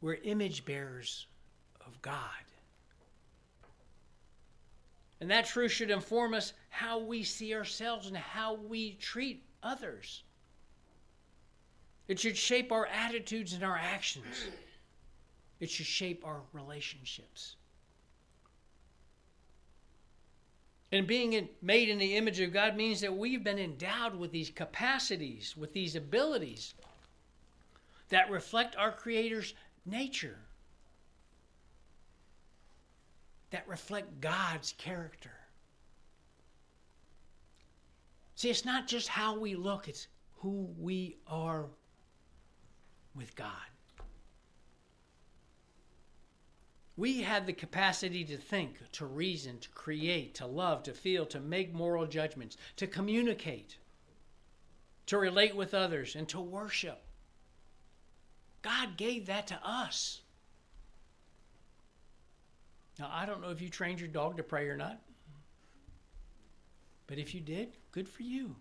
We're image bearers of God. And that truth should inform us how we see ourselves and how we treat others. It should shape our attitudes and our actions. It should shape our relationships. And being made in the image of God means that we've been endowed with these capacities, with these abilities that reflect our Creator's nature, that reflect God's character. See, it's not just how we look, it's who we are with God. We have the capacity to think, to reason, to create, to love, to feel, to make moral judgments, to communicate, to relate with others, and to worship. God gave that to us. Now, I don't know if you trained your dog to pray or not, but if you did, good for you.